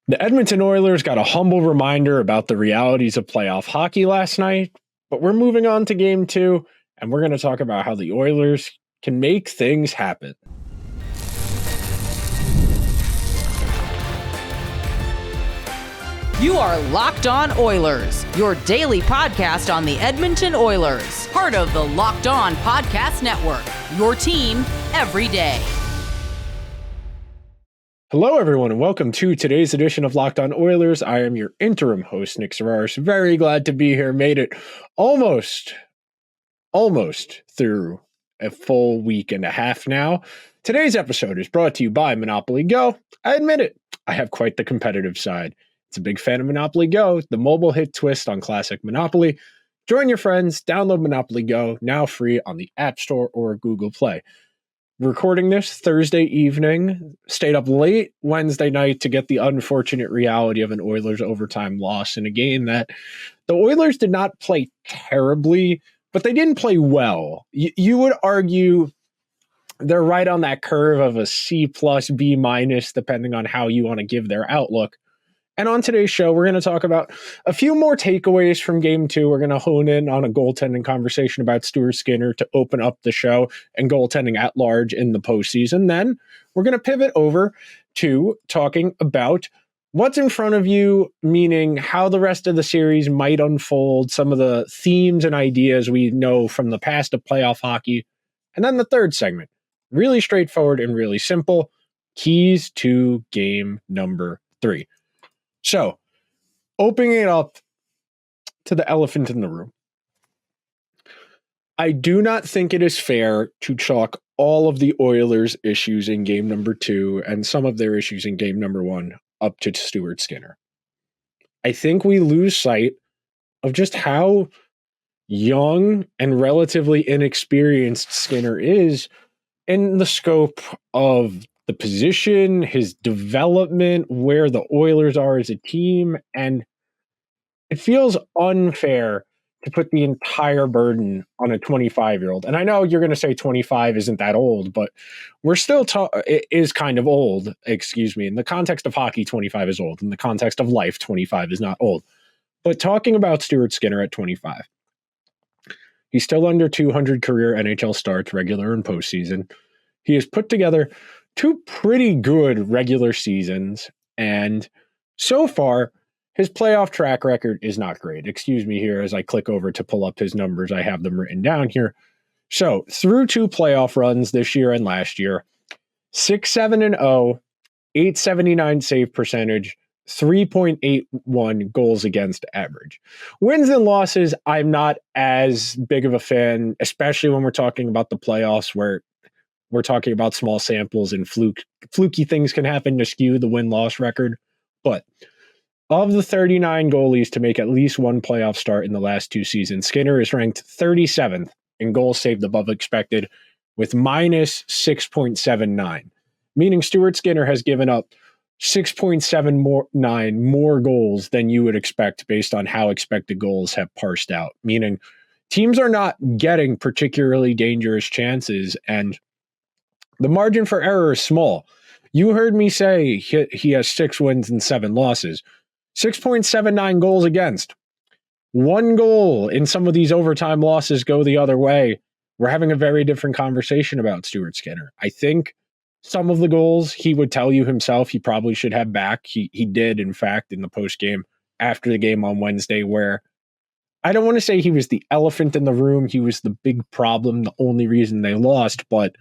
The Edmonton Oilers got a humble reminder about the realities of playoff hockey last night, but we're moving on to game 2, and we're going to talk about how the Oilers can make things happen. You are Locked On Oilers, your daily podcast on the Edmonton Oilers, part of the Locked On Podcast Network, your team every day. Hello, everyone, and welcome to today's edition of Locked On Oilers. I am your interim host, Nick Sararis. Very glad to be here. Made it almost through a full week and a half now. Today's episode is brought to you by Monopoly Go. I admit it, I have quite the competitive side. It's a big fan of Monopoly Go, the mobile hit twist on classic Monopoly. Join your friends, download Monopoly Go, now free on the App Store or Google Play. Recording this Thursday evening, stayed up late Wednesday night to get the unfortunate reality of an Oilers overtime loss in a game that the Oilers did not play terribly, but they didn't play well. You would argue they're right on that curve of a C plus, B minus, depending on how you want to give their outlook. And on today's show, we're going to talk about a few more takeaways from Game 2. We're going to hone in on a goaltending conversation about Stuart Skinner to open up the show and goaltending at large in the postseason. Then we're going to pivot over to talking about what's in front of you, meaning how the rest of the series might unfold, some of the themes and ideas we know from the past of playoff hockey. And then the third segment, really straightforward and really simple, keys to game number 3. So, opening it up to the elephant in the room. I do not think it is fair to chalk all of the Oilers' issues in game number 2 and some of their issues in game number 1 up to Stuart Skinner. I think we lose sight of just how young and relatively inexperienced Skinner is in the scope of the position, his development, where the Oilers are as a team, and it feels unfair to put the entire burden on a 25-year-old. And I know you're going to say 25 isn't that old, but we're still it is kind of old, excuse me. In the context of hockey, 25 is old. In the context of life, 25 is not old. But talking about Stuart Skinner at 25, he's still under 200 career NHL starts, regular and postseason. He has put together 2 pretty good regular seasons, and so far, his playoff track record is not great. Excuse me here as I click over to pull up his numbers. I have them written down here. So, through 2 playoff runs this year and last year, 6-7-0, 879 save percentage, 3.81 goals against average. Wins and losses, I'm not as big of a fan, especially when we're talking about the playoffs where we're talking about small samples and fluky things can happen to skew the win-loss record. But of the 39 goalies to make at least one playoff start in the last 2 seasons, Skinner is ranked 37th in goals saved above expected with minus 6.79, meaning Stuart Skinner has given up 6.79 more goals than you would expect based on how expected goals have parsed out, meaning teams are not getting particularly dangerous chances, and the margin for error is small. You heard me say he has 6 wins and 7 losses. 6.79 goals against. 1 goal in some of these overtime losses go the other way. We're having a very different conversation about Stuart Skinner. I think some of the goals he would tell you himself he probably should have back. He did, in fact, in the postgame after the game on Wednesday, where I don't want to say he was the elephant in the room. He was the big problem, the only reason they lost, but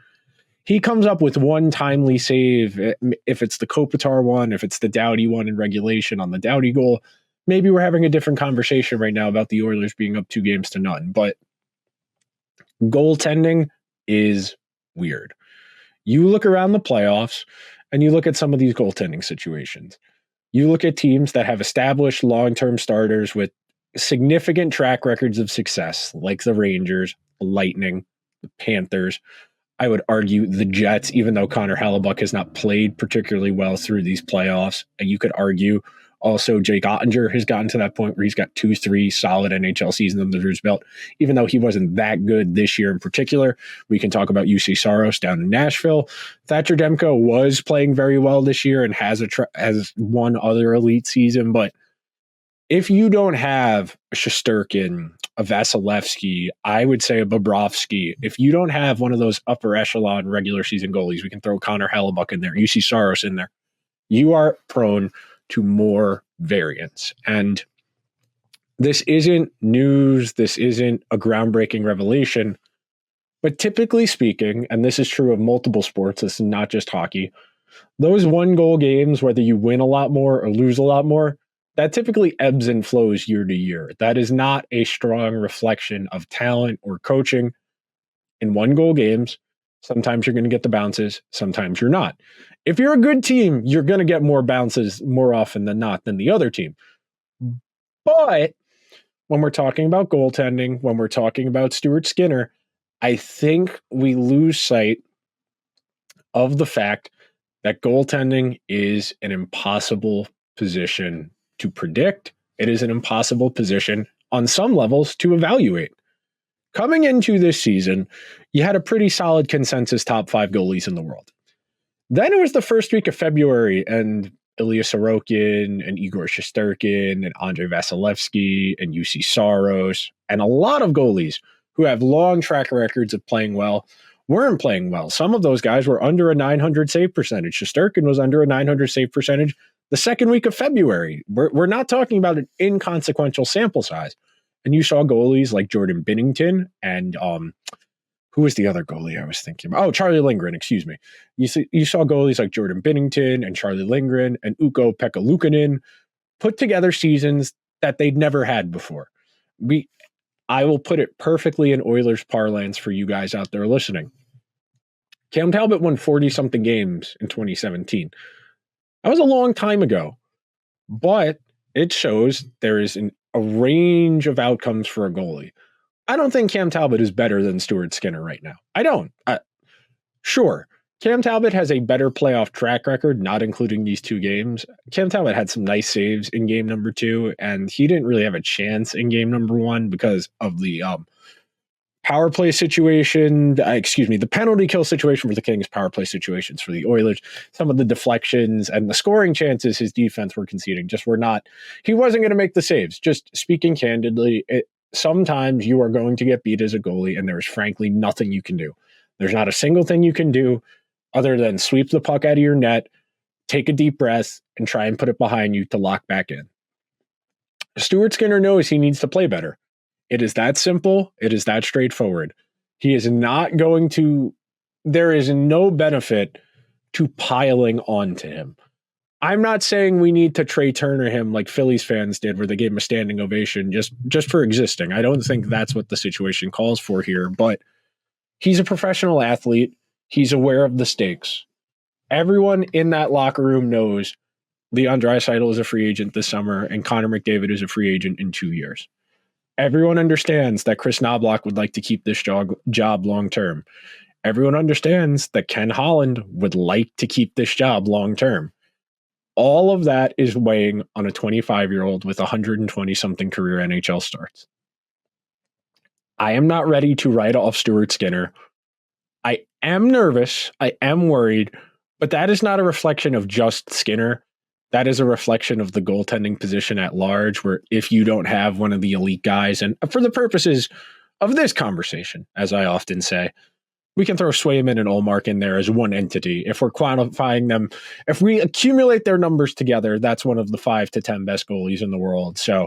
he comes up with 1 timely save. If it's the Kopitar one, if it's the Doughty one in regulation on the Doughty goal, maybe we're having a different conversation right now about the Oilers being up 2-0. But goaltending is weird. You look around the playoffs and you look at some of these goaltending situations. You look at teams that have established long-term starters with significant track records of success, like the Rangers, the Lightning, the Panthers. I would argue the Jets, even though Connor Hellebuck has not played particularly well through these playoffs, and you could argue Also, Jake Ottinger has gotten to that point where he's got 2-3 solid NHL seasons under his belt, even though he wasn't that good this year in particular. We can talk about UC Saros down in Nashville. Thatcher Demko was playing very well this year and has one other elite season, but if you don't have a Shesterkin, a Vasilevsky, I would say a Bobrovsky, if you don't have one of those upper echelon regular season goalies, we can throw Connor Hellebuck in there, UC Saros in there, you are prone to more variance. And this isn't news. This isn't a groundbreaking revelation. But typically speaking, and this is true of multiple sports, this is not just hockey, those 1-goal games, whether you win a lot more or lose a lot more, that typically ebbs and flows year to year. That is not a strong reflection of talent or coaching. In 1-goal games, sometimes you're going to get the bounces, sometimes you're not. If you're a good team, you're going to get more bounces more often than not than the other team. But when we're talking about goaltending, when we're talking about Stuart Skinner, I think we lose sight of the fact that goaltending is an impossible position to predict. It is an impossible position on some levels to evaluate. Coming into this season, you had a pretty solid consensus top 5 goalies in the world. Then it was the first week of February, and Ilya Sorokin and Igor Shesterkin and Andrei Vasilevsky and UC Saros and a lot of goalies who have long track records of playing well weren't playing well. Some of those guys were under a 900 save percentage. Shesterkin was under a 900 save percentage the second week of February. We're not talking about an inconsequential sample size. And you saw goalies like Jordan Binnington and who was the other goalie I was thinking about? Oh, Charlie Lindgren, excuse me. You saw goalies like Jordan Binnington and Charlie Lindgren and Ukko-Pekka Luukkonen put together seasons that they'd never had before. I will put it perfectly in Oilers parlance for you guys out there listening. Cam Talbot won 40-something games in 2017. That was a long time ago, but it shows there is a range of outcomes for a goalie. I don't think Cam Talbot is better than Stuart Skinner right now. I don't. Sure, Cam Talbot has a better playoff track record, not including these 2 games. Cam Talbot had some nice saves in game number 2, and he didn't really have a chance in game number 1 because of the power play situation, the penalty kill situation for the Kings, power play situations for the Oilers, some of the deflections and the scoring chances his defense were conceding just were not, he wasn't going to make the saves. Just speaking candidly, sometimes you are going to get beat as a goalie and there's frankly nothing you can do. There's not a single thing you can do other than sweep the puck out of your net, take a deep breath, and try and put it behind you to lock back in. Stuart Skinner knows he needs to play better. It is that simple. It is that straightforward. He is not going to, there is no benefit to piling on to him. I'm not saying we need to Trey Turner him like Phillies fans did, where they gave him a standing ovation just for existing. I don't think that's what the situation calls for here, but he's a professional athlete. He's aware of the stakes. Everyone in that locker room knows Leon Draisaitl is a free agent this summer and Connor McDavid is a free agent in 2 years. Everyone understands that Chris Knobloch would like to keep this job long-term. Everyone understands that Ken Holland would like to keep this job long-term. All of that is weighing on a 25-year-old with 120-something career NHL starts. I am not ready to write off Stuart Skinner. I am nervous. I am worried. But that is not a reflection of just Skinner. That is a reflection of the goaltending position at large, where if you don't have one of the elite guys, and for the purposes of this conversation, as I often say, we can throw Swayman and Ullmark in there as one entity. If we're quantifying them, if we accumulate their numbers together, that's one of the 5 to 10 best goalies in the world. So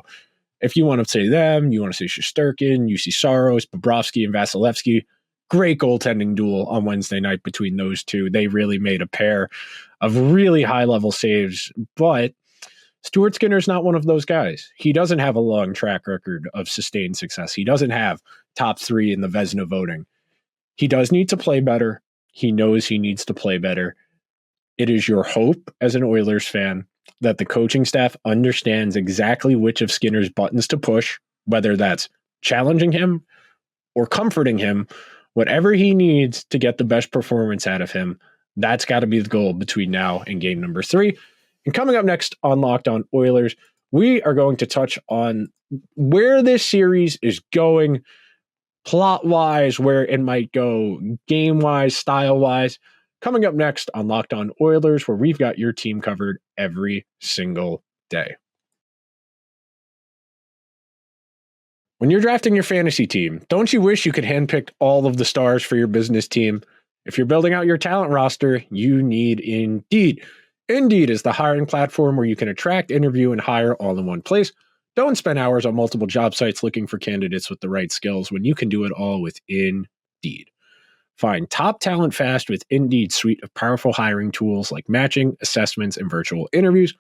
if you want to say them, you want to say Shesterkin, UC Saros, Bobrovsky, and Vasilevsky, great goaltending duel on Wednesday night between those two. They really made a pair of really high-level saves, but Stuart Skinner is not one of those guys. He doesn't have a long track record of sustained success. He doesn't have top 3 in the Vezina voting. He does need to play better. He knows he needs to play better. It is your hope as an Oilers fan that the coaching staff understands exactly which of Skinner's buttons to push, whether that's challenging him or comforting him. Whatever he needs to get the best performance out of him, that's got to be the goal between now and game number 3. And coming up next on Locked On Oilers, we are going to touch on where this series is going, plot-wise, where it might go game-wise, style-wise. Coming up next on Locked On Oilers, where we've got your team covered every single day. When you're drafting your fantasy team, don't you wish you could handpick all of the stars for your business team? If you're building out your talent roster, you need Indeed. Indeed is the hiring platform where you can attract, interview, and hire all in one place. Don't spend hours on multiple job sites looking for candidates with the right skills when you can do it all with Indeed. Find top talent fast with Indeed's suite of powerful hiring tools like matching, assessments, and virtual interviews.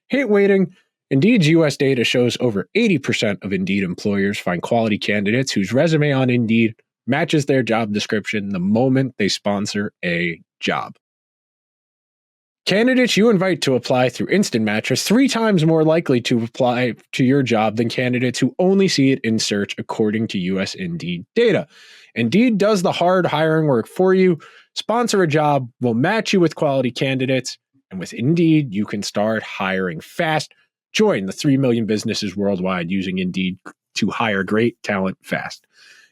Hate waiting. Indeed's U.S. data shows over 80% of Indeed employers find quality candidates whose resume on Indeed matches their job description the moment they sponsor a job. Candidates you invite to apply through Instant Match are 3 times more likely to apply to your job than candidates who only see it in search, according to U.S. Indeed data. Indeed does the hard hiring work for you. Sponsor a job, will match you with quality candidates, and with Indeed, you can start hiring fast. Join the 3 million businesses worldwide using Indeed to hire great talent fast.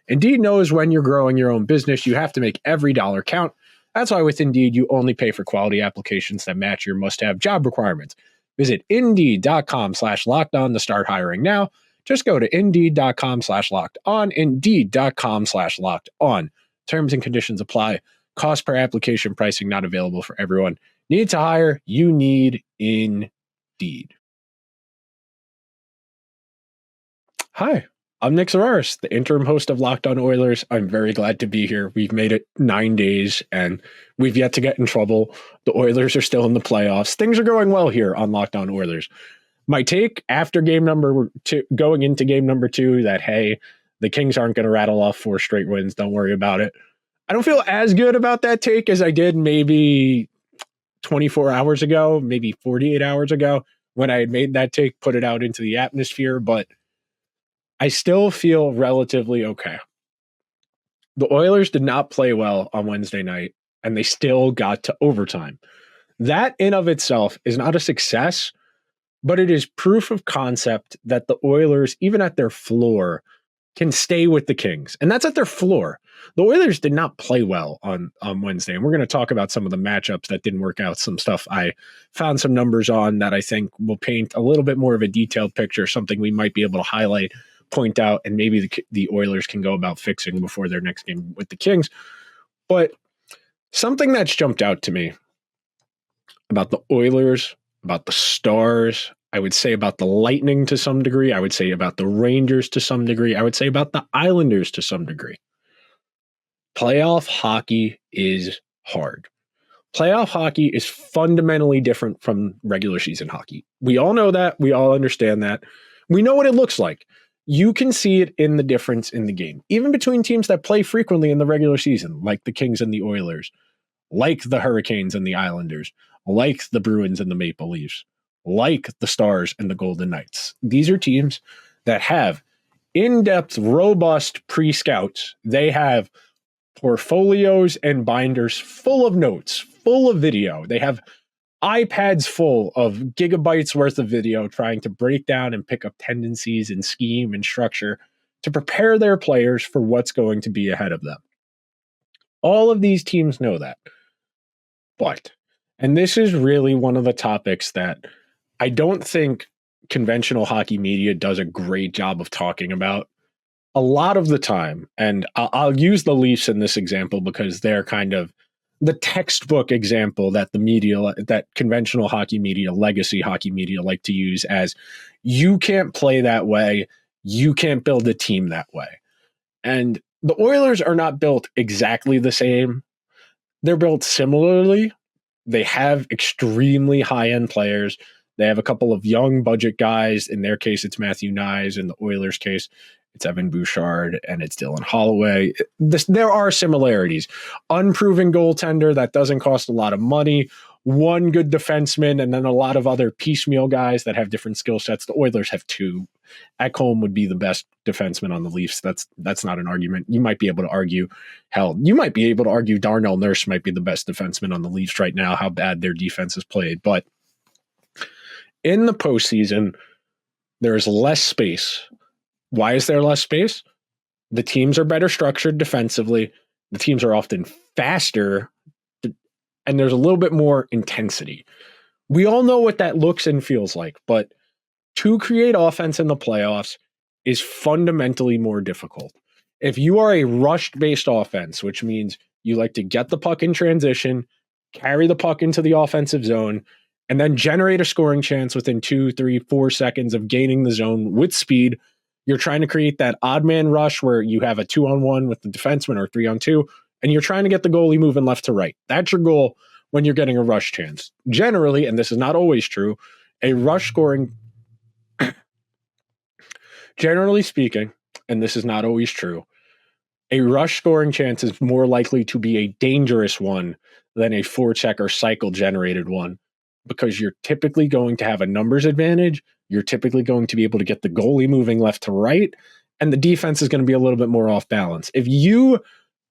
Indeed knows when you're growing your own business, you have to make every dollar count. That's why with Indeed, you only pay for quality applications that match your must-have job requirements. Visit Indeed.com/lockedon to start hiring now. Just go to Indeed.com/lockedon, Indeed.com/lockedon. Terms and conditions apply. Cost per application pricing not available for everyone. Need to hire? You need Indeed. Hi, I'm Nick Zararis, the interim host of Locked On Oilers. I'm very glad to be here. We've made it 9 days, and we've yet to get in trouble. The Oilers are still in the playoffs. Things are going well here on Locked On Oilers. My take after game number 2, going into game number 2, that, hey, the Kings aren't going to rattle off 4 straight wins. Don't worry about it. I don't feel as good about that take as I did maybe 24 hours ago, maybe 48 hours ago, when I had made that take, put it out into the atmosphere, but I still feel relatively okay. The Oilers did not play well on Wednesday night, and they still got to overtime. That in of itself is not a success, but it is proof of concept that the Oilers, even at their floor, can stay with the Kings. And that's at their floor. The Oilers did not play well on Wednesday, and we're going to talk about some of the matchups that didn't work out, some stuff I found some numbers on that I think will paint a little bit more of a detailed picture, something we might be able to highlight, point out, and maybe the Oilers can go about fixing before their next game with the Kings. But something that's jumped out to me about the Oilers, about the Stars, I would say about the Lightning to some degree, I would say about the Rangers to some degree, I would say about the Islanders to some degree. Playoff hockey is hard. Playoff hockey is fundamentally different from regular season hockey. We all know that. We all understand that. We know what it looks like. You can see it in the difference in the game, even between teams that play frequently in the regular season, like the Kings and the Oilers, like the Hurricanes and the Islanders, like the Bruins and the Maple Leafs, like the Stars and the Golden Knights. These are teams that have in-depth, robust pre-scouts. They have portfolios and binders full of notes, full of video. They have iPads full of gigabytes worth of video trying to break down and pick up tendencies and scheme and structure to prepare their players for what's going to be ahead of them. All of these teams know that. But, and this is really one of the topics that I don't think conventional hockey media does a great job of talking about. A lot of the time, and I'll use the Leafs in this example because they're kind of the textbook example that the media, that conventional hockey media, legacy hockey media like to use as, you can't play that way, you can't build a team that way. And the Oilers are not built exactly the same. They're built similarly. They have extremely high-end players. They have a couple of young budget guys. In their case, it's Matthew Nyes. In the Oilers' case, it's Evan Bouchard and it's Dylan Holloway. There are similarities. Unproven goaltender that doesn't cost a lot of money, one good defenseman, and then a lot of other piecemeal guys that have different skill sets. The Oilers have 2. Ekholm would be the best defenseman on the Leafs. That's not an argument. You might be able to argue, you might be able to argue Darnell Nurse might be the best defenseman on the Leafs right now, how bad their defense is played. But In the postseason, there's less space. Why is there less space? The teams are better structured defensively. The teams are often faster, and there's a little bit more intensity. We all know what that looks and feels like, but to create offense in the playoffs is fundamentally more difficult. If you are a rushed-based offense, which means you like to get the puck in transition, carry the puck into the offensive zone, and then generate a scoring chance within 2, 3, 4 seconds of gaining the zone with speed, you're trying to create that odd man rush where you have a 2-on-1 with the defenseman or 3-on-2, and you're trying to get the goalie moving left to right. That's your goal when you're getting a rush chance. Generally, and this is not always true, a rush scoring, generally speaking, and this is not always true, a rush scoring chance is more likely to be a dangerous one than a forecheck or cycle generated one, because you're typically going to have a numbers advantage. You're typically going to be able to get the goalie moving left to right, and the defense is going to be a little bit more off balance. If you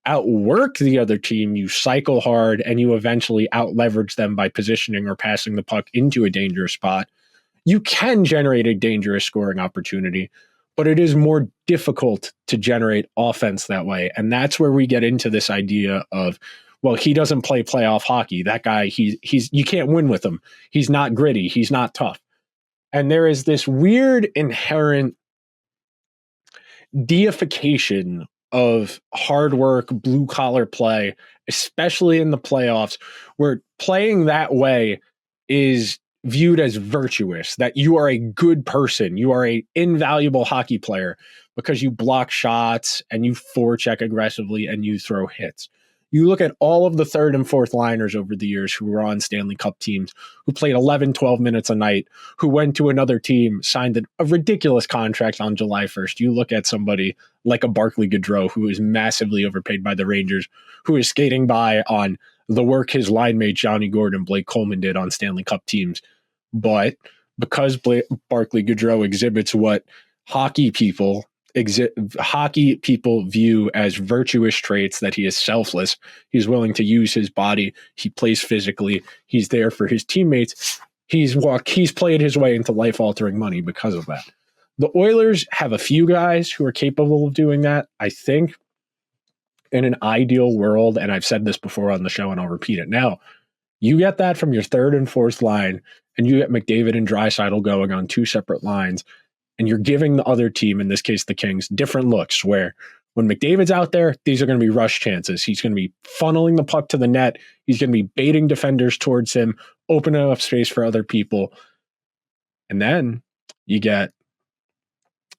outwork the other team, you cycle hard, and you eventually out leverage them by positioning or passing the puck into a dangerous spot, you can generate a dangerous scoring opportunity, but it is more difficult to generate offense that way. And that's where we get into this idea of, well, he doesn't play playoff hockey. That guy, he's you can't win with him. He's not gritty. He's not tough. And there is this weird inherent deification of hard work, blue collar play, especially in the playoffs, where playing that way is viewed as virtuous, that you are a good person, you are an invaluable hockey player because you block shots and you forecheck aggressively and you throw hits. You look at all of the third and fourth liners over the years who were on Stanley Cup teams, who played 11, 12 minutes a night, who went to another team, signed a ridiculous contract on July 1st. You look at somebody like a Barclay Goodrow, who is massively overpaid by the Rangers, who is skating by on the work his line mate Johnny Gordon, Blake Coleman, did on Stanley Cup teams. But because Barclay Goodrow exhibits what hockey people view as virtuous traits, that he is selfless, he's willing to use his body, he plays physically, he's there for his teammates, he's played his way into life-altering money because of that. The Oilers have a few guys who are capable of doing that. I think in an ideal world, and I've said this before on the show and I'll repeat it now, you get that from your third and fourth line, and you get McDavid and Draisaitl going on two separate lines, and you're giving the other team, in this case the Kings, different looks, where when McDavid's out there, these are going to be rush chances. He's going to be funneling the puck to the net. He's going to be baiting defenders towards him, opening up space for other people. And then you get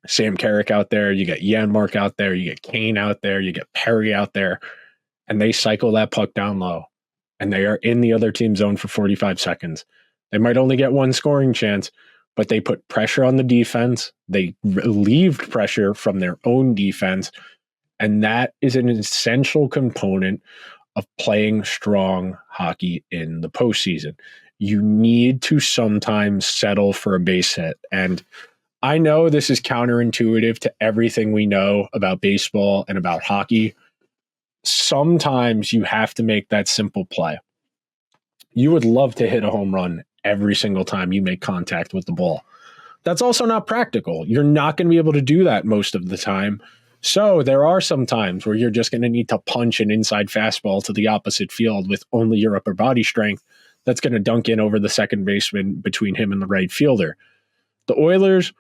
Sam Carrick out there, you get Janmark out there, you get Kane out there, you get Perry out there, and they cycle that puck down low, and they are in the other team zone for 45 seconds. They might only get one scoring chance, but they put pressure on the defense. They relieved pressure from their own defense. And that is an essential component of playing strong hockey in the postseason. You need to sometimes settle for a base hit. And I know this is counterintuitive to everything we know about baseball and about hockey. Sometimes you have to make that simple play. You would love to hit a home run every single time you make contact with the ball. That's also not practical. You're not going to be able to do that most of the time. So there are some times where you're just going to need to punch an inside fastball to the opposite field with only your upper body strength that's going to dunk in over the second baseman between him and the right fielder. The Oilers,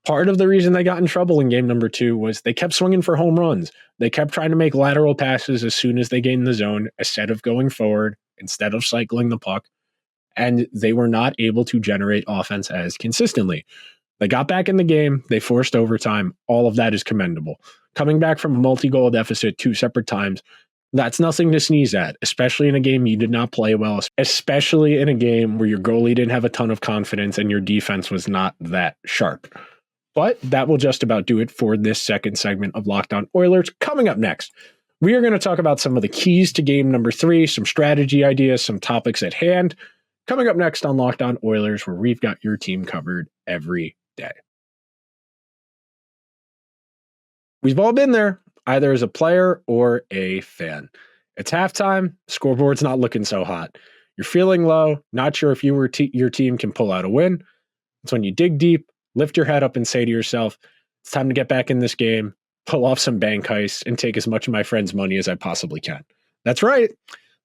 part of the reason they got in trouble in game number 2 was they kept swinging for home runs. They kept trying to make lateral passes as soon as they gained the zone, instead of going forward, instead of cycling the puck. And they were not able to generate offense as consistently. They got back in the game. They forced overtime. All of that is commendable. Coming back from a multi-goal deficit 2 separate times, that's nothing to sneeze at, especially in a game you did not play well, especially in a game where your goalie didn't have a ton of confidence and your defense was not that sharp. But that will just about do it for this second segment of Locked On Oilers. Coming up next, we are going to talk about some of the keys to game number 3, some strategy ideas, some topics at hand. Coming up next on Locked On Oilers, where we've got your team covered every day. We've all been there, either as a player or a fan. It's halftime, scoreboard's not looking so hot. You're feeling low, not sure if your team can pull out a win. It's when you dig deep, lift your head up and say to yourself, it's time to get back in this game, pull off some bank heists, and take as much of my friends' money as I possibly can. That's right.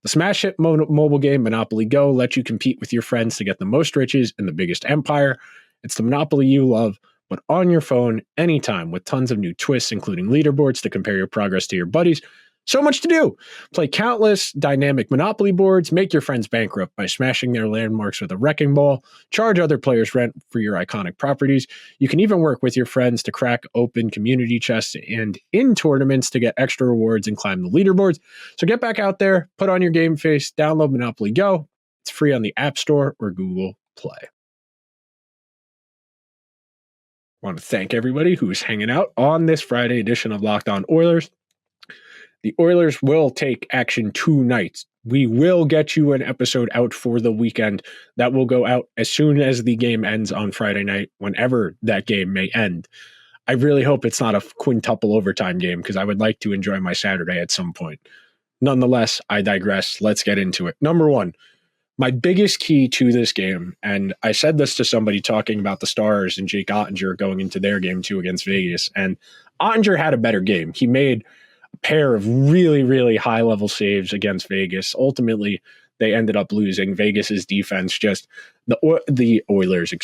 The smash hit mobile game Monopoly Go lets you compete with your friends to get the most riches and the biggest empire. It's the Monopoly you love, but on your phone anytime with tons of new twists, including leaderboards to compare your progress to your buddies. So much to do. Play countless dynamic Monopoly boards, make your friends bankrupt by smashing their landmarks with a wrecking ball, charge other players rent for your iconic properties. You can even work with your friends to crack open community chests and in tournaments to get extra rewards and climb the leaderboards. So get back out there, put on your game face, download Monopoly Go. It's free on the App Store or Google Play. I want to thank everybody who's hanging out on this Friday edition of Locked On Oilers. The Oilers will take action tonight. We will get you an episode out for the weekend that will go out as soon as the game ends on Friday night, whenever that game may end. I really hope it's not a quintuple overtime game because I would like to enjoy my Saturday at some point. Nonetheless, I digress. Let's get into it. Number one, my biggest key to this game, and I said this to somebody talking about the Stars and Jake Ottinger going into their game 2 against Vegas, and Ottinger had a better game. He made pair of really, really high-level saves against Vegas. Ultimately, they ended up losing. Vegas's defense the Oilers,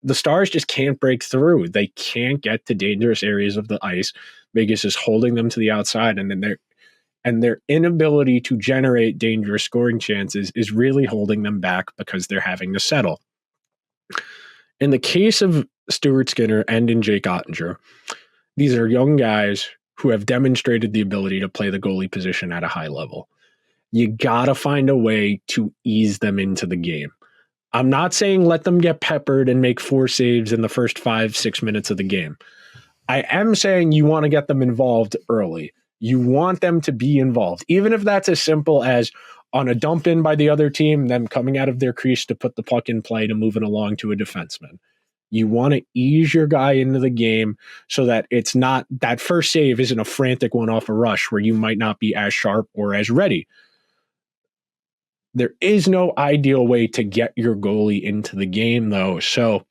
the Stars just can't break through. They can't get to dangerous areas of the ice. Vegas is holding them to the outside, and then their inability to generate dangerous scoring chances is really holding them back because they're having to settle. In the case of Stuart Skinner and in Jake Ottinger, these are young guys who have demonstrated the ability to play the goalie position at a high level. You gotta find a way to ease them into the game. I'm not saying let them get peppered and make 4 saves in the first 5-6 minutes of the game. I am saying you want to get them involved early. You want them to be involved, even if that's as simple as on a dump in by the other team, them coming out of their crease to put the puck in play to move it along to a defenseman. You want to ease your guy into the game so that it's not that first save isn't a frantic one off a rush where you might not be as sharp or as ready. There is no ideal way to get your goalie into the game, though. So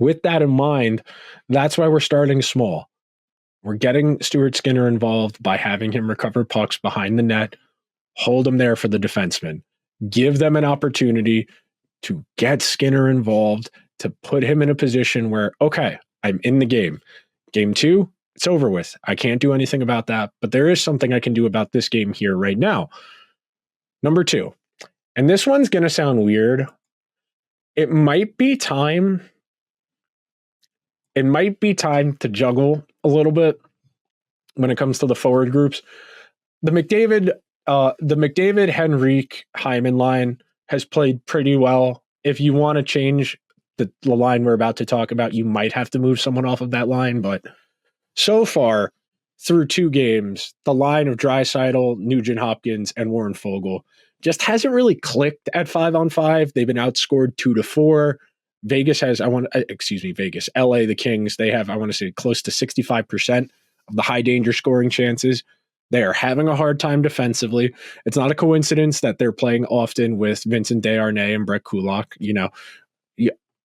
with that in mind, that's why we're starting small. We're getting Stuart Skinner involved by having him recover pucks behind the net, hold him there for the defenseman, give them an opportunity to get Skinner involved, to put him in a position where, okay, I'm in the game. Game 2, it's over with. I can't do anything about that, but there is something I can do about this game here right now. Number 2, and this one's going to sound weird. It might be time to juggle a little bit when it comes to the forward groups. The McDavid, Henrique, Hyman line has played pretty well. If you want to change the line we're about to talk about, you might have to move someone off of that line. But so far, through 2 games, the line of Draisaitl, Nugent-Hopkins, and Warren Foegele just hasn't really clicked at 5-on-5. They've been outscored 2-4. Vegas has, LA, the Kings, they have, close to 65% of the high danger scoring chances. They are having a hard time defensively. It's not a coincidence that they're playing often with Vincent Desharnais and Brett Kulak.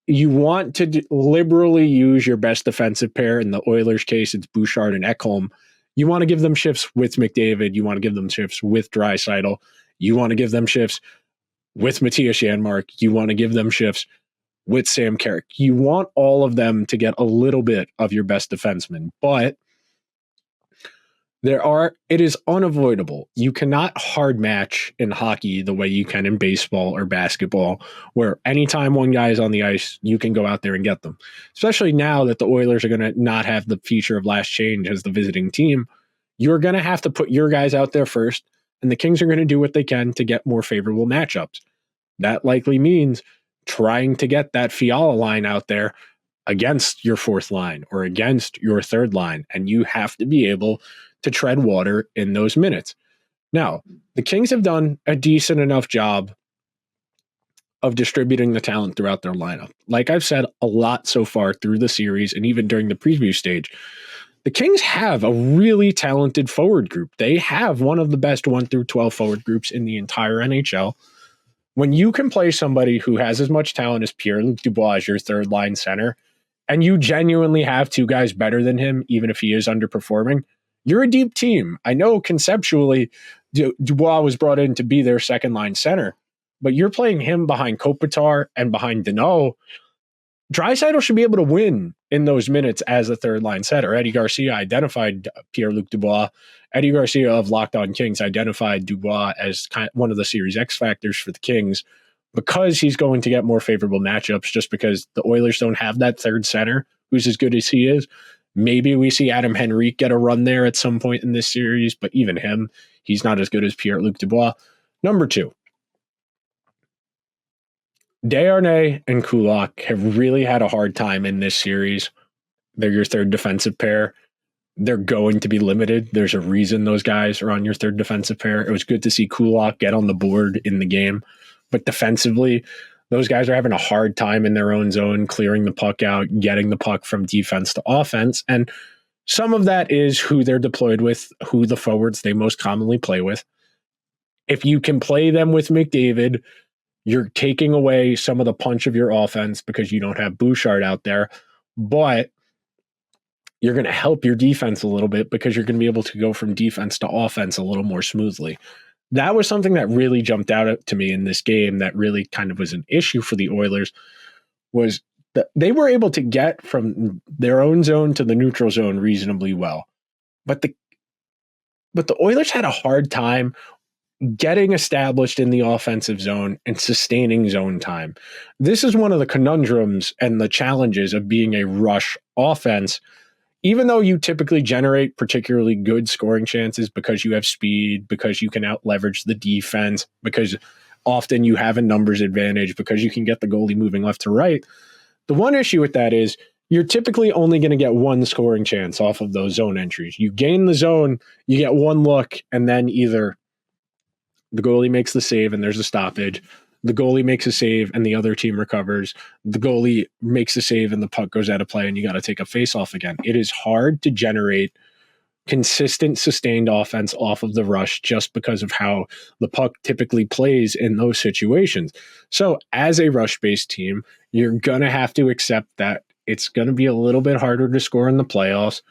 You want to liberally use your best defensive pair. In the Oilers' case, it's Bouchard and Ekholm. You want to give them shifts with McDavid. You want to give them shifts with Draisaitl. You want to give them shifts with Matthias Janmark. You want to give them shifts with Sam Carrick. You want all of them to get a little bit of your best defenseman, but it is unavoidable. You cannot hard match in hockey the way you can in baseball or basketball, where anytime one guy is on the ice, you can go out there and get them. Especially now that the Oilers are going to not have the feature of last change as the visiting team, you're going to have to put your guys out there first, and the Kings are going to do what they can to get more favorable matchups. That likely means trying to get that Fiala line out there against your 4th line or against your 3rd line, and you have to be able to tread water in those minutes. Now, the Kings have done a decent enough job of distributing the talent throughout their lineup. Like I've said a lot so far through the series and even during the preview stage, the Kings have a really talented forward group. They have one of the best 1 through 12 forward groups in the entire NHL. When you can play somebody who has as much talent as Pierre-Luc Dubois as your third line center, and you genuinely have two guys better than him, even if he is underperforming, you're a deep team. I know conceptually Dubois was brought in to be their second line center, but you're playing him behind Kopitar and behind Danault. Draisaitl should be able to win in those minutes as a third line center. Eddie Garcia identified Pierre-Luc Dubois. Eddie Garcia of Locked On Kings identified Dubois as one of the series X factors for the Kings because he's going to get more favorable matchups just because the Oilers don't have that third center who's as good as he is. Maybe we see Adam Henrique get a run there at some point in this series, but even him, he's not as good as Pierre-Luc Dubois. Number 2. Desharnais and Kulak have really had a hard time in this series. They're your third defensive pair. They're going to be limited. There's a reason those guys are on your third defensive pair. It was good to see Kulak get on the board in the game, but defensively, those guys are having a hard time in their own zone, clearing the puck out, getting the puck from defense to offense. And some of that is who they're deployed with, who the forwards they most commonly play with. If you can play them with McDavid, you're taking away some of the punch of your offense because you don't have Bouchard out there, but you're going to help your defense a little bit because you're going to be able to go from defense to offense a little more smoothly. That was something that really jumped out to me in this game that really kind of was an issue for the Oilers, was that they were able to get from their own zone to the neutral zone reasonably well. But the Oilers had a hard time getting established in the offensive zone and sustaining zone time. This is one of the conundrums and the challenges of being a rush offense. Even though you typically generate particularly good scoring chances because you have speed, because you can out leverage the defense, because often you have a numbers advantage, because you can get the goalie moving left to right. The one issue with that is you're typically only going to get one scoring chance off of those zone entries. You gain the zone, you get one look, and then either the goalie makes the save and there's a stoppage, the goalie makes a save and the other team recovers, the goalie makes a save and the puck goes out of play and you got to take a face-off again. It is hard to generate consistent, sustained offense off of the rush just because of how the puck typically plays in those situations. So as a rush-based team, you're going to have to accept that it's going to be a little bit harder to score in the playoffs.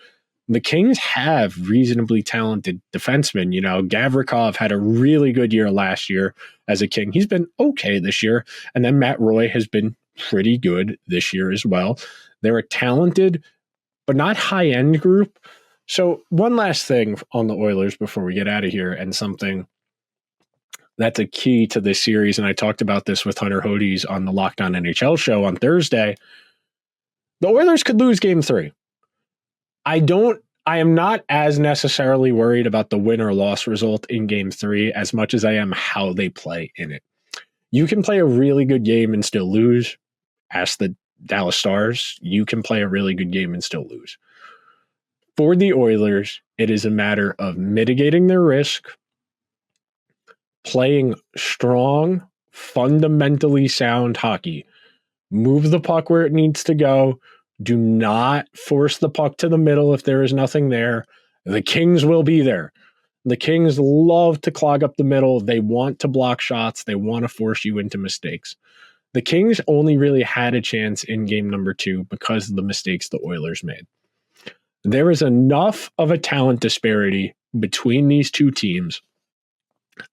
The Kings have reasonably talented defensemen. You know, Gavrikov had a really good year last year as a King. He's been okay this year. And then Matt Roy has been pretty good this year as well. They're a talented, but not high-end group. So one last thing on the Oilers before we get out of here, and something that's a key to this series, and I talked about this with Hunter Hodes on the Locked On NHL show on Thursday. The Oilers could lose Game 3. I am not as necessarily worried about the win or loss result in Game 3 as much as I am how they play in it. You can play a really good game and still lose. Ask the Dallas Stars. You can play a really good game and still lose. For the Oilers, it is a matter of mitigating their risk, playing strong, fundamentally sound hockey. Move the puck where it needs to go. Do not force the puck to the middle if there is nothing there. The Kings will be there. The Kings love to clog up the middle. They want to block shots. They want to force you into mistakes. The Kings only really had a chance in game number 2 because of the mistakes the Oilers made. There is enough of a talent disparity between these two teams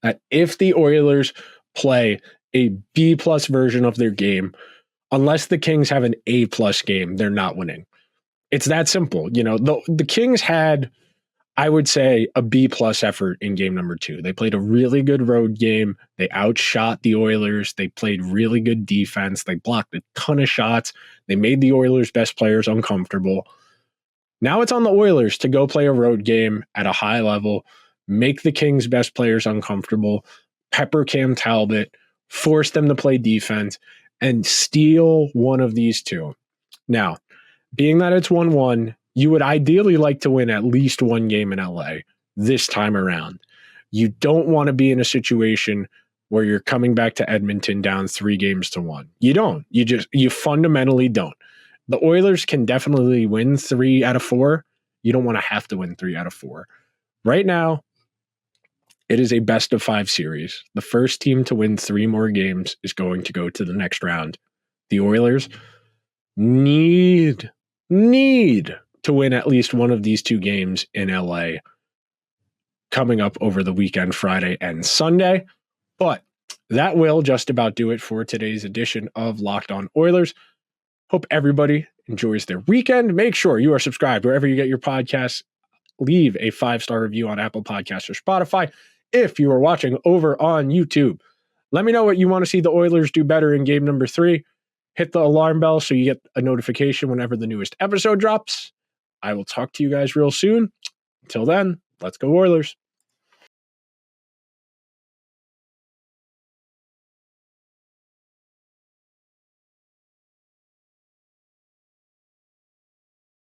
that if the Oilers play a B-plus version of their game, unless the Kings have an A-plus game, they're not winning. It's that simple. You know, the Kings had, I would say, a B-plus effort in game number 2. They played a really good road game. They outshot the Oilers. They played really good defense. They blocked a ton of shots. They made the Oilers' best players uncomfortable. Now it's on the Oilers to go play a road game at a high level, make the Kings' best players uncomfortable, pepper Cam Talbot, force them to play defense, and steal one of these two. Now, being that it's 1-1, you would ideally like to win at least one game in LA this time around. You don't want to be in a situation where you're coming back to Edmonton down 3-1. You don't. You fundamentally don't. The Oilers can definitely win 3 out of 4. You don't want to have to win 3 out of 4. Right now, It is a best of 5 series. The first team to win 3 more games is going to go to the next round. The Oilers need to win at least one of these 2 games in LA coming up over the weekend, Friday and Sunday. But that will just about do it for today's edition of Locked On Oilers. Hope everybody enjoys their weekend. Make sure you are subscribed wherever you get your podcasts. Leave a 5-star review on Apple Podcasts or Spotify. If you are watching over on YouTube, let me know what you want to see the Oilers do better in game number 3. Hit the alarm bell so you get a notification whenever the newest episode drops. I will talk to you guys real soon. Until then, let's go Oilers.